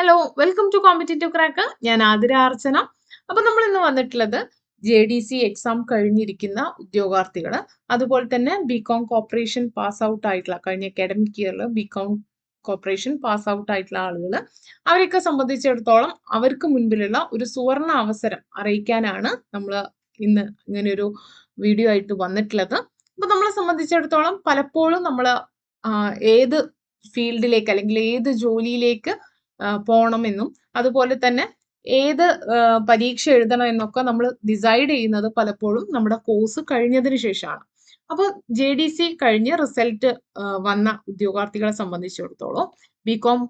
Hello welcome to competitive crack. ഞാൻ ആതിര അർച്ചന. അപ്പൊ നമ്മൾ ഇന്ന് വന്നിട്ടുള്ളത് JDC എക്സാം കഴിഞ്ഞിരിക്കുന്ന ഉദ്യോഗാർത്ഥികൾ, അതുപോലെ തന്നെ ബികോം കോർപ്പറേഷൻ പാസ് ഔട്ട് ആയിട്ടുള്ള കഴിഞ്ഞ അക്കാഡമിക് ഇയറിൽ ബികോം കോർപ്പറേഷൻ പാസ് ഔട്ട് ആയിട്ടുള്ള ആളുകൾ, അവരെയൊക്കെ സംബന്ധിച്ചിടത്തോളം അവർക്ക് മുൻപിലുള്ള ഒരു സുവർണ അവസരം അറിയിക്കാനാണ് നമ്മൾ ഇന്ന് ഇങ്ങനെയൊരു വീഡിയോ ആയിട്ട് വന്നിട്ടുള്ളത്. അപ്പൊ നമ്മളെ സംബന്ധിച്ചിടത്തോളം പലപ്പോഴും നമ്മൾ ഏത് ഫീൽഡിലേക്ക് അല്ലെങ്കിൽ ഏത് ജോലിയിലേക്ക് പോണമെന്നും അതുപോലെ തന്നെ ഏത് പരീക്ഷ എഴുതണം എന്നൊക്കെ നമ്മൾ ഡിസൈഡ് ചെയ്യുന്നത് പലപ്പോഴും നമ്മുടെ കോഴ്സ് കഴിഞ്ഞതിന് ശേഷമാണ്. അപ്പോൾ JDC കഴിഞ്ഞ് റിസൾട്ട് വന്ന ഉദ്യോഗാർത്ഥികളെ സംബന്ധിച്ചിടത്തോളം, ബികോം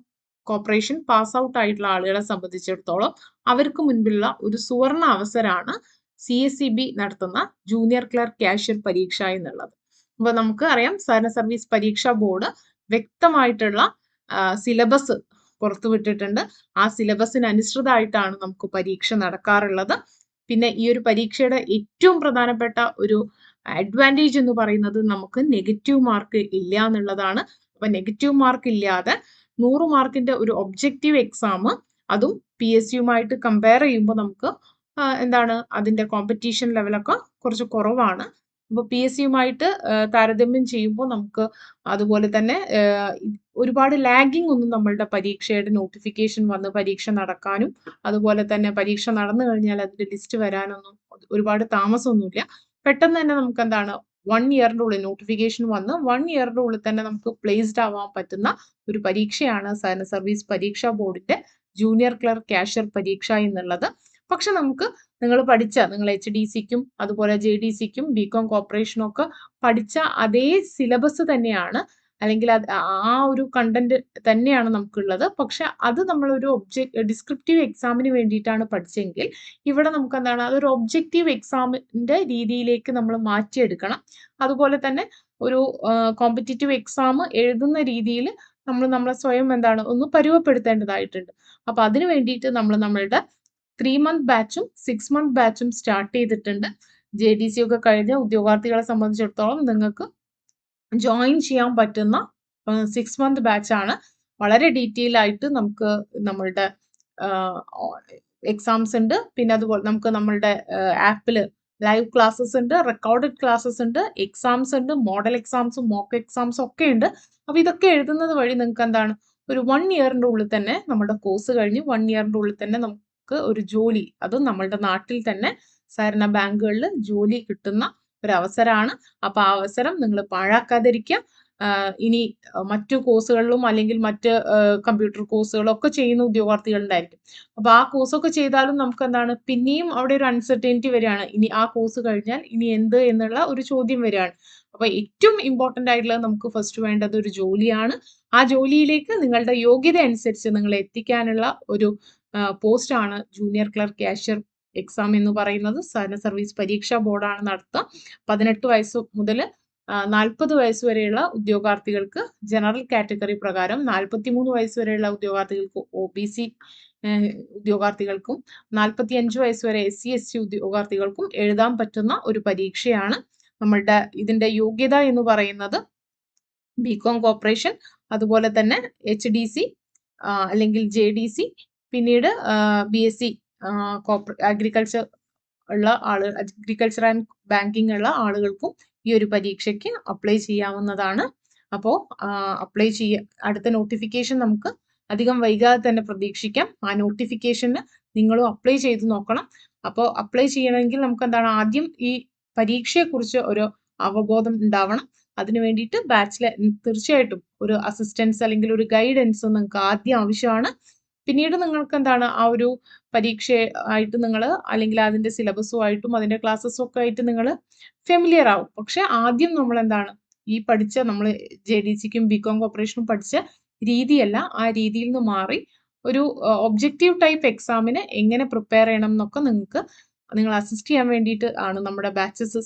കോർപ്പറേഷൻ പാസ് ഔട്ട് ആയിട്ടുള്ള ആളുകളെ സംബന്ധിച്ചിടത്തോളം അവർക്ക് മുൻപിലുള്ള ഒരു സുവർണ അവസരമാണ് CSEB നടത്തുന്ന ജൂനിയർ ക്ലർക്ക് കാഷ്യർ പരീക്ഷ എന്നുള്ളത്. അപ്പോൾ നമുക്ക് അറിയാം, സഹകരണ സർവീസ് പരീക്ഷാ ബോർഡ് വ്യക്തമായിട്ടുള്ള സിലബസ് പുറത്തുവിട്ടിട്ടുണ്ട്. ആ സിലബസിന് അനുസൃതമായിട്ടാണ് നമുക്ക് പരീക്ഷ നടക്കാറുള്ളത്. പിന്നെ ഈ ഒരു പരീക്ഷയുടെ ഏറ്റവും പ്രധാനപ്പെട്ട ഒരു അഡ്വാൻറ്റേജ് എന്ന് പറയുന്നത് നമുക്ക് നെഗറ്റീവ് മാർക്ക് ഇല്ല എന്നുള്ളതാണ്. അപ്പൊ നെഗറ്റീവ് മാർക്ക് ഇല്ലാതെ 100 മാർക്കിന്റെ ഒരു ഒബ്ജക്റ്റീവ് എക്സാം, അതും PSUമായിട്ട് കമ്പയർ ചെയ്യുമ്പോൾ നമുക്ക് എന്താണ് അതിന്റെ കോമ്പറ്റീഷൻ ലെവലൊക്കെ കുറച്ച് കുറവാണ്. അപ്പോൾ PSUമായിട്ട് താരതമ്യം ചെയ്യുമ്പോൾ നമുക്ക് അതുപോലെ തന്നെ ഒരുപാട് ലാഗിങ് ഒന്നും നമ്മളുടെ പരീക്ഷയുടെ നോട്ടിഫിക്കേഷൻ വന്ന് പരീക്ഷ നടക്കാനും അതുപോലെ തന്നെ പരീക്ഷ നടന്നു കഴിഞ്ഞാൽ അതിന്റെ ലിസ്റ്റ് വരാനൊന്നും ഒരുപാട് താമസമൊന്നുമില്ല. പെട്ടെന്ന് തന്നെ നമുക്ക് എന്താണ് 1 ഇയറിന്റെ ഉള്ളിൽ നോട്ടിഫിക്കേഷൻ വന്ന് 1 ഇയറിന്റെ ഉള്ളിൽ തന്നെ നമുക്ക് പ്ലേസ്ഡ് ആവാൻ പറ്റുന്ന ഒരു പരീക്ഷയാണ് സഹകരണ സർവീസ് പരീക്ഷാ ബോർഡിന്റെ ജൂനിയർ ക്ലർക്ക് കാഷ്യർ പരീക്ഷ എന്നുള്ളത്. പക്ഷെ നമുക്ക് നിങ്ങൾ HDCക്കും അതുപോലെ JDCക്കും ബികോം കോർപ്പറേഷനും ഒക്കെ പഠിച്ച അതേ സിലബസ് തന്നെയാണ്, അല്ലെങ്കിൽ ആ ഒരു കണ്ടന്റ് തന്നെയാണ് നമുക്കുള്ളത്. പക്ഷെ അത് നമ്മളൊരു ഡിസ്ക്രിപ്റ്റീവ് എക്സാമിന് വേണ്ടിയിട്ടാണ് പഠിച്ചെങ്കിൽ ഇവിടെ നമുക്ക് എന്താണ് അതൊരു ഒബ്ജക്റ്റീവ് എക്സാമിന്റെ രീതിയിലേക്ക് നമ്മൾ മാറ്റിയെടുക്കണം. അതുപോലെ തന്നെ ഒരു കോമ്പറ്റേറ്റീവ് എക്സാം എഴുതുന്ന രീതിയിൽ നമ്മളെ സ്വയം എന്താണ് ഒന്ന് പരുവപ്പെടുത്തേണ്ടതായിട്ടുണ്ട്. അപ്പൊ അതിന് വേണ്ടിയിട്ട് നമ്മളുടെ 3 മന്ത് ബാച്ചും 6 മന്ത് ബാച്ചും സ്റ്റാർട്ട് ചെയ്തിട്ടുണ്ട്. JDC ഒക്കെ കഴിഞ്ഞ ഉദ്യോഗാർത്ഥികളെ സംബന്ധിച്ചിടത്തോളം നിങ്ങൾക്ക് ജോയിൻ ചെയ്യാൻ പറ്റുന്ന 6 മന്ത് ബാച്ചാണ്. വളരെ ഡീറ്റെയിൽ ആയിട്ട് നമുക്ക് നമ്മളുടെ എക്സാംസ് ഉണ്ട്. പിന്നെ അതുപോലെ നമുക്ക് നമ്മളുടെ ആപ്പിൽ ലൈവ് ക്ലാസ്സസ് ഉണ്ട്, റെക്കോർഡഡ് ക്ലാസ്സസ് ഉണ്ട്, എക്സാംസ് ഉണ്ട്, മോഡൽ എക്സാംസും മോക്ക് എക്സാംസും ഒക്കെ ഉണ്ട്. അപ്പൊ ഇതൊക്കെ എഴുതുന്നത് വഴി നിങ്ങൾക്ക് എന്താണ് ഒരു 1 ഇയറിന്റെ ഉള്ളിൽ തന്നെ നമ്മുടെ കോഴ്സ് കഴിഞ്ഞ് 1 ഇയറിന്റെ ഉള്ളിൽ തന്നെ നമുക്ക് ഒരു ജോലി, അതും നമ്മളുടെ നാട്ടിൽ തന്നെ സഹകരണ ബാങ്കുകളിൽ ജോലി കിട്ടുന്ന ഒരു അവസരമാണ്. അപ്പൊ ആ അവസരം നിങ്ങൾ പാഴാക്കാതിരിക്കുക. ഇനി മറ്റു കോഴ്സുകളിലും അല്ലെങ്കിൽ മറ്റ് കമ്പ്യൂട്ടർ കോഴ്സുകളും ഒക്കെ ചെയ്യുന്ന ഉദ്യോഗാർത്ഥികളുണ്ടായിരിക്കും. അപ്പൊ ആ കോഴ്സൊക്കെ ചെയ്താലും നമുക്ക് എന്താണ് പിന്നെയും അവിടെ ഒരു അൺസർട്ടനിറ്റി വരികയാണ്. ഇനി ആ കോഴ്സ് കഴിഞ്ഞാൽ ഇനി എന്ത് എന്നുള്ള ഒരു ചോദ്യം വരികയാണ്. അപ്പൊ ഏറ്റവും ഇമ്പോർട്ടന്റ് ആയിട്ടുള്ളത് നമുക്ക് ഫസ്റ്റ് വേണ്ടത് ഒരു ജോലിയാണ്. ആ ജോലിയിലേക്ക് നിങ്ങളുടെ യോഗ്യത അനുസരിച്ച് നിങ്ങളെ എത്തിക്കാനുള്ള ഒരു പോസ്റ്റാണ് ജൂനിയർ ക്ലർക്ക് കാഷ്യർ എക്സാം എന്ന് പറയുന്നത്. സഹകരണ സർവീസ് പരീക്ഷാ ബോർഡാണ് നടത്തുക. 18 വയസ്സ് മുതൽ 40 വയസ്സ് വരെയുള്ള ഉദ്യോഗാർത്ഥികൾക്ക് ജനറൽ കാറ്റഗറി പ്രകാരം, 43 വയസ്സ് വരെയുള്ള ഉദ്യോഗാർത്ഥികൾക്ക് OBC ഉദ്യോഗാർത്ഥികൾക്കും 45 വയസ്സ് വരെ SC ST ഉദ്യോഗാർത്ഥികൾക്കും എഴുതാൻ പറ്റുന്ന ഒരു പരീക്ഷയാണ്. നമ്മളുടെ ഇതിന്റെ യോഗ്യത എന്ന് പറയുന്നത് ബികോം കോർപ്പറേഷൻ, അതുപോലെ തന്നെ HDC അല്ലെങ്കിൽ JDC, പിന്നീട് BSc അഗ്രികൾച്ചർ ഉള്ള അഗ്രികൾച്ചർ ആൻഡ് ബാങ്കിങ് ഉള്ള ആളുകൾക്കും ഈ ഒരു പരീക്ഷയ്ക്ക് അപ്ലൈ ചെയ്യാവുന്നതാണ്. അപ്പോൾ അപ്ലൈ അടുത്ത നോട്ടിഫിക്കേഷൻ നമുക്ക് അധികം വൈകാതെ തന്നെ പ്രതീക്ഷിക്കാം. ആ നോട്ടിഫിക്കേഷന് നിങ്ങളും അപ്ലൈ ചെയ്ത് നോക്കണം. അപ്പോൾ അപ്ലൈ ചെയ്യണമെങ്കിൽ നമുക്ക് എന്താണ് ആദ്യം ഈ പരീക്ഷയെക്കുറിച്ച് ഒരു അവബോധം ഉണ്ടാവണം. അതിനു വേണ്ടിയിട്ട് ബാച്ചിലെ തീർച്ചയായിട്ടും ഒരു അസിസ്റ്റൻസ് അല്ലെങ്കിൽ ഒരു ഗൈഡൻസ് നിങ്ങൾക്ക് ആദ്യം ആവശ്യമാണ്. പിന്നീട് നിങ്ങൾക്ക് എന്താണ് ആ ഒരു പരീക്ഷ ആയിട്ട് നിങ്ങൾ അല്ലെങ്കിൽ അതിന്റെ സിലബസുമായിട്ടും അതിന്റെ ക്ലാസ്സസും ഒക്കെ ആയിട്ട് നിങ്ങൾ ഫെമിലിയർ ആവും. പക്ഷെ ആദ്യം നമ്മൾ എന്താണ് ഈ പഠിച്ച നമ്മൾ JDCക്കും ബികോം കോർപ്പറേഷനും പഠിച്ച രീതിയല്ല, ആ രീതിയിൽ നിന്ന് മാറി ഒരു ഒബ്ജക്റ്റീവ് ടൈപ്പ് എക്സാമിന് എങ്ങനെ പ്രിപ്പയർ ചെയ്യണം എന്നൊക്കെ നിങ്ങൾ അസിസ്റ്റ് ചെയ്യാൻ വേണ്ടിയിട്ട് ആണ് നമ്മുടെ ബാച്ചസ്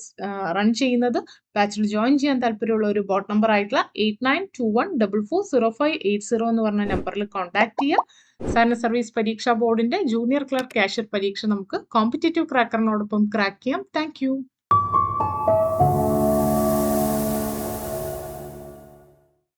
റൺ ചെയ്യുന്നത്. ബാച്ചിൽ ജോയിൻ ചെയ്യാൻ താല്പര്യമുള്ള ഒരു ബോട്ട് നമ്പർ ആയിട്ടുള്ള 8921440580 എന്ന് പറഞ്ഞ നമ്പറിൽ കോൺടാക്ട് ചെയ്യുക. സഹകരണ സർവീസ് പരീക്ഷാ ബോർഡിന്റെ ജൂനിയർ ക്ലർക്ക് കാഷ്യർ പരീക്ഷ നമുക്ക് കോമ്പറ്റേറ്റീവ് ക്രാക്കറിനോടൊപ്പം ക്രാക്ക് ചെയ്യാം. താങ്ക്